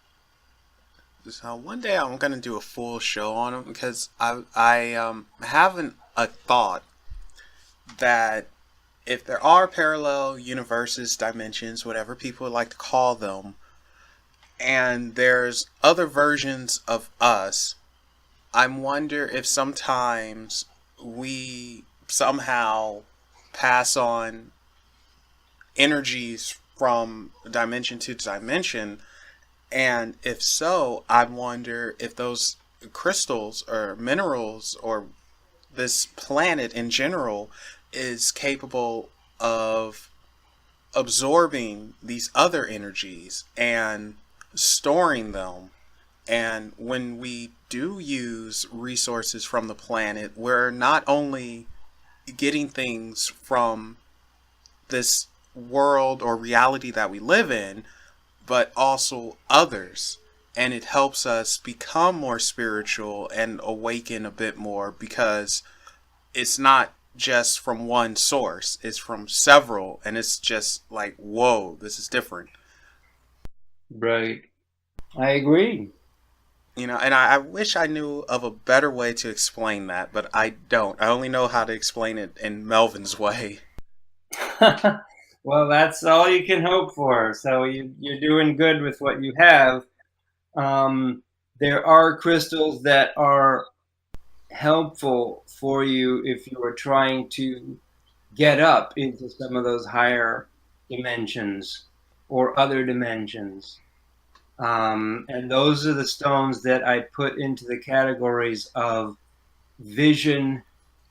[SPEAKER 1] So one day I'm gonna do a full show on them because I have a thought that if there are parallel universes, dimensions, whatever people would like to call them, and there's other versions of us, I wonder if sometimes we somehow pass on energies from dimension to dimension. And if so, I wonder if those crystals or minerals or this planet in general is capable of absorbing these other energies and storing them. And when we do use resources from the planet, we're not only getting things from this world or reality that we live in, but also others. And it helps us become more spiritual and awaken a bit more because it's not just from one source, it's from several. And it's just like, whoa, this is different.
[SPEAKER 2] Right. I agree.
[SPEAKER 1] And I wish I knew of a better way to explain that, but I don't. I only know how to explain it in Melvin's way.
[SPEAKER 2] Well, that's all you can hope for. So you're doing good with what you have. Um, there are crystals that are helpful for you if you are trying to get up into some of those higher dimensions or other dimensions. And those are the stones that I put into the categories of vision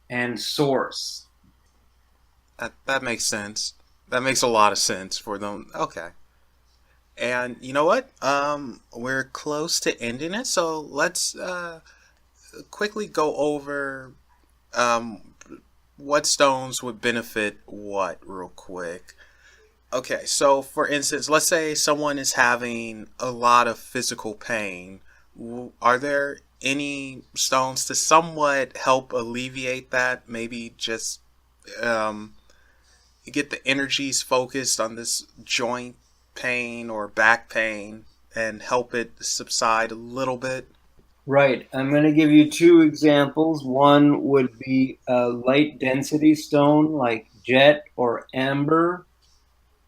[SPEAKER 2] and source.
[SPEAKER 1] That makes sense. That makes a lot of sense for them. Okay. And you know what? We're close to ending it, so let's quickly go over um, what stones would benefit what real quick. Okay, so for instance, let's say someone is having a lot of physical pain. Are there any stones to somewhat help alleviate that? Maybe just um, get the energies focused on this joint pain or back pain and help it subside a little bit?
[SPEAKER 2] Right. I'm going to give you two examples. One would be a light density stone like jet or amber.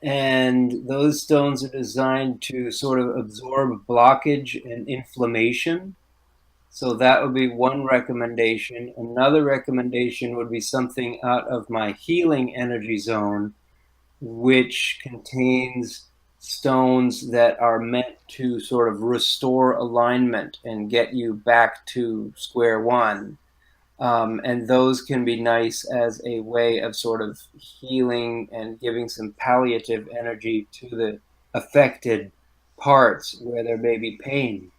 [SPEAKER 2] And those stones are designed to sort of absorb blockage and inflammation. So that would be one recommendation. Another recommendation would be something out of my healing energy zone, which contains stones that are meant to sort of restore alignment and get you back to square one. And those can be nice as a way of sort of healing and giving some palliative energy to the affected parts where there may be pain.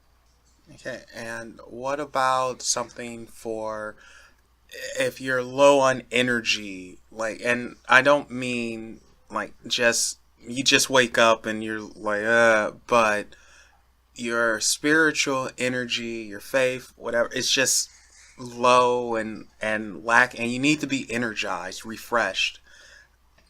[SPEAKER 1] Okay, and what about something for if you're low on energy? Like, and I don't mean like just you just wake up and you're like, but your spiritual energy, your faith, whatever, it's just low and lack, and you need to be energized, refreshed.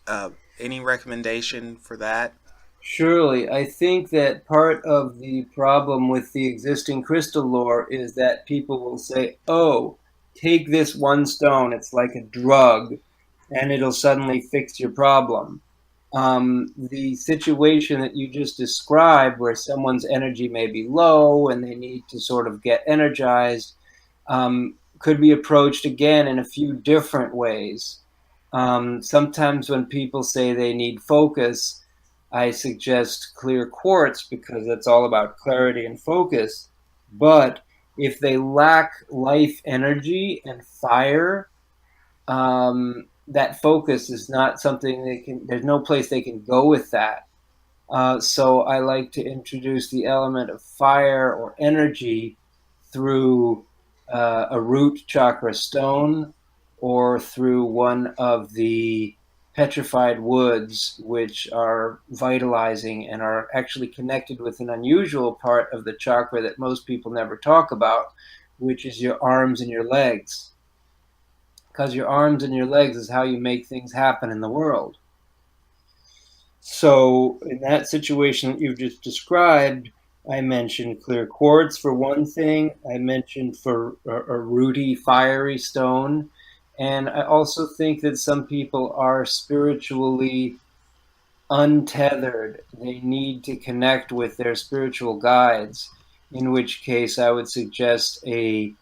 [SPEAKER 1] Uh, any recommendation for that?
[SPEAKER 2] Surely, I think that part of the problem with the existing crystal lore is that people will say, oh, take this one stone, it's like a drug, and it'll suddenly fix your problem. The situation that you just described, where someone's energy may be low and they need to sort of get energized, could be approached again in a few different ways. Sometimes when people say they need focus, I suggest clear quartz because it's all about clarity and focus. But if they lack life energy and fire, that focus is not something they can, there's no place they can go with that. So I like to introduce the element of fire or energy through a root chakra stone or through one of the petrified woods, which are vitalizing and are actually connected with an unusual part of the chakra that most people never talk about, which is your arms and your legs. Because your arms and your legs is how you make things happen in the world. So in that situation that you've just described, I mentioned clear quartz for one thing. I mentioned for a rooty, fiery stone. And I also think that some people are spiritually untethered. They need to connect with their spiritual guides, in which case I would suggest a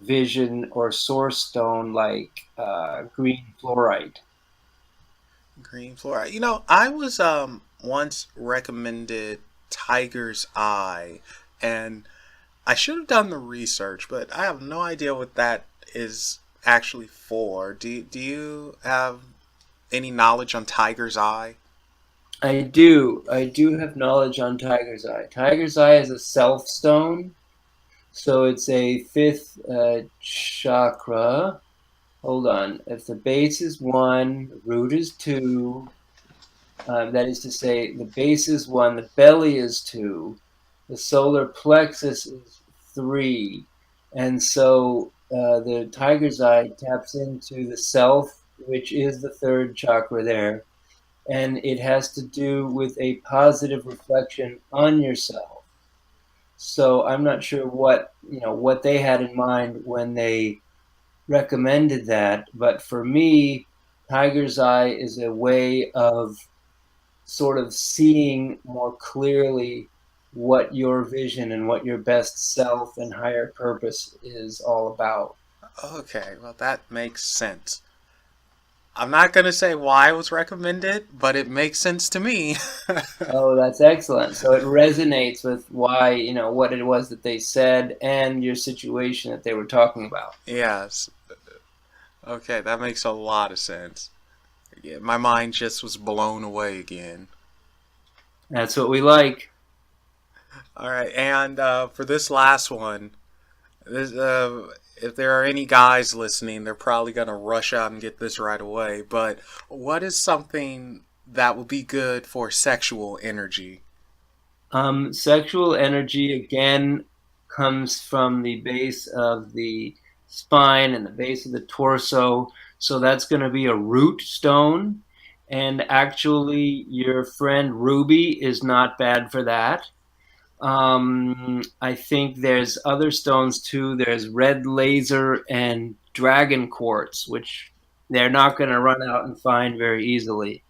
[SPEAKER 2] vision or source stone like green fluorite.
[SPEAKER 1] Green flora. I was once recommended Tiger's Eye, and I should have done the research, but I have no idea what that is actually for. Do you have any knowledge on Tiger's Eye?
[SPEAKER 2] I do. I do have knowledge on Tiger's Eye. Tiger's Eye is a self stone, so it's a fifth chakra. Hold on. If the base is one, root is two, That is to say, the base is 1, the belly is 2, the solar plexus is 3. And so the tiger's eye taps into the self, which is the third chakra there. And it has to do with a positive reflection on yourself. So I'm not sure what they had in mind when they recommended that, but for me, tiger's eye is a way of sort of seeing more clearly what your vision and what your best self and higher purpose is all about.
[SPEAKER 1] Okay, well, that makes sense. I'm not going to say why it was recommended, but it makes sense to me.
[SPEAKER 2] Oh, that's excellent. So it resonates with why, what it was that they said and your situation that they were talking about.
[SPEAKER 1] Yes. Okay, that makes a lot of sense. Yeah, my mind just was blown away again.
[SPEAKER 2] That's what we like.
[SPEAKER 1] All right, and for this last one, if there are any guys listening, they're probably going to rush out and get this right away. But what is something that would be good for sexual energy?
[SPEAKER 2] Sexual energy, again, comes from the base of the spine and the base of the torso. So that's going to be a root stone. And actually, your friend Ruby is not bad for that. I think there's other stones too. There's red laser and dragon quartz, which they're not going to run out and find very easily.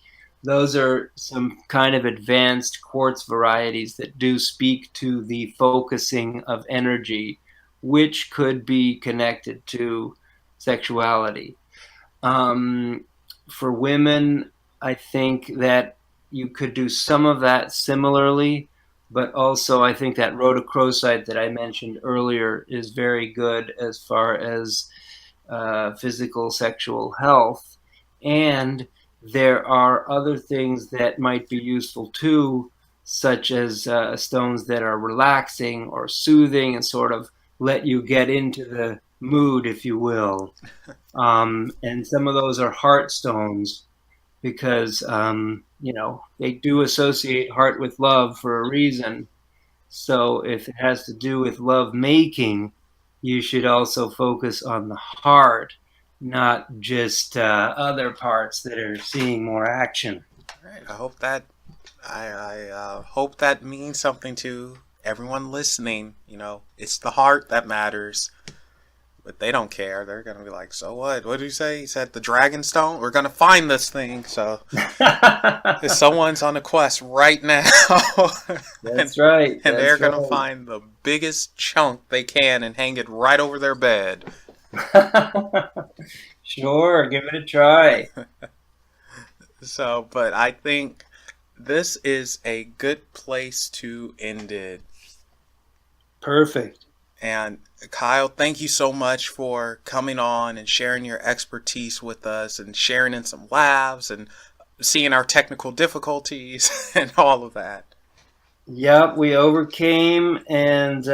[SPEAKER 2] Those are some kind of advanced quartz varieties that do speak to the focusing of energy, which could be connected to sexuality. Um, for women, I think that you could do some of that similarly, but also I think that rhodochrosite that I mentioned earlier is very good as far as physical sexual health. And there are other things that might be useful too, such as stones that are relaxing or soothing and sort of let you get into the mood, if you will. And some of those are heart stones because, they do associate heart with love for a reason. So if it has to do with love making, you should also focus on the heart, not just other parts that are seeing more action.
[SPEAKER 1] All right, I hope that means something to everyone listening. It's the heart that matters. But they don't care. They're going to be like, so what? What did you say? He said the dragon stone? We're going to find this thing. So someone's on a quest right now.
[SPEAKER 2] That's right.
[SPEAKER 1] And they're going to find the biggest chunk they can and hang it right over their bed.
[SPEAKER 2] Sure, give it a try.
[SPEAKER 1] So, but I think this is a good place to end it.
[SPEAKER 2] Perfect.
[SPEAKER 1] And Kyle, thank you so much for coming on and sharing your expertise with us and sharing in some laughs and seeing our technical difficulties and all of that.
[SPEAKER 2] Yep, we overcame and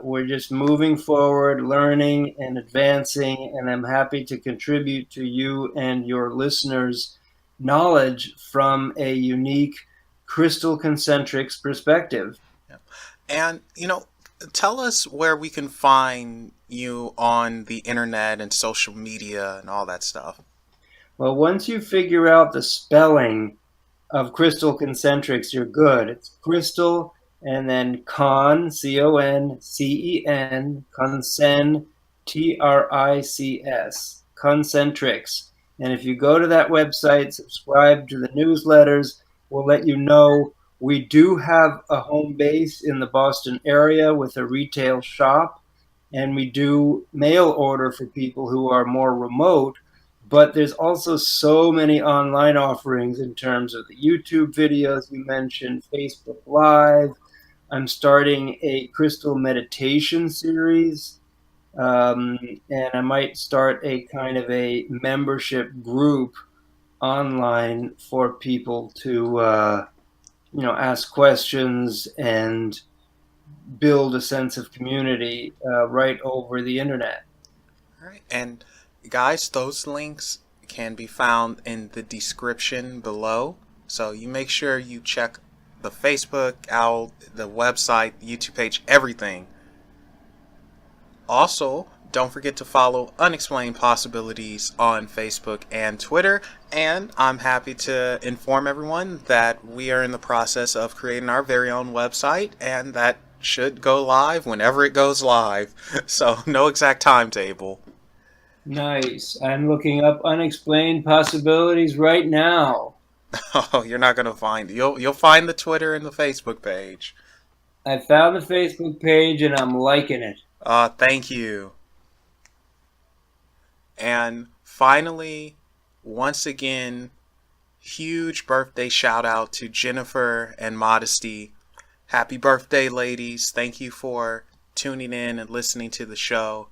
[SPEAKER 2] we're just moving forward, learning and advancing. And I'm happy to contribute to you and your listeners' knowledge from a unique Crystal Concentrics perspective.
[SPEAKER 1] Yep. And, tell us where we can find you on the internet and social media and all that stuff.
[SPEAKER 2] Well, once you figure out the spelling of Crystal Concentrics, you're good. It's Crystal and then Concen, Concen, Trics, Concentrics. And if you go to that website, subscribe to the newsletters, we'll let you know. We do have a home base in the Boston area with a retail shop, and we do mail order for people who are more remote. But there's also so many online offerings in terms of the YouTube videos you mentioned, Facebook Live. I'm starting a crystal meditation series, and I might start a kind of a membership group online for people to ask questions and build a sense of community right over the internet.
[SPEAKER 1] All right. And guys, those links can be found in the description below. So you make sure you check the Facebook out, the website, YouTube page, everything. Also, don't forget to follow Unexplained Possibilities on Facebook and Twitter. And I'm happy to inform everyone that we are in the process of creating our very own website, and that should go live whenever it goes live. So no exact timetable.
[SPEAKER 2] Nice. I'm looking up Unexplained Possibilities right now.
[SPEAKER 1] Oh, you're not gonna find you'll find the Twitter and the Facebook page.
[SPEAKER 2] I found the Facebook page and I'm liking it.
[SPEAKER 1] Thank you. And finally, once again, huge birthday shout out to Jennifer and Modesty. Happy birthday, ladies. Thank you for tuning in and listening to the show.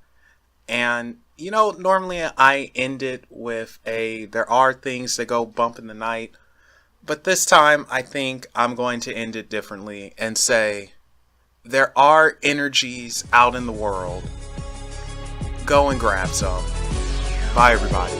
[SPEAKER 1] And, you know, normally I end it with there are things that go bump in the night. But this time, I think I'm going to end it differently and say, there are energies out in the world. Go and grab some. Bye, everybody.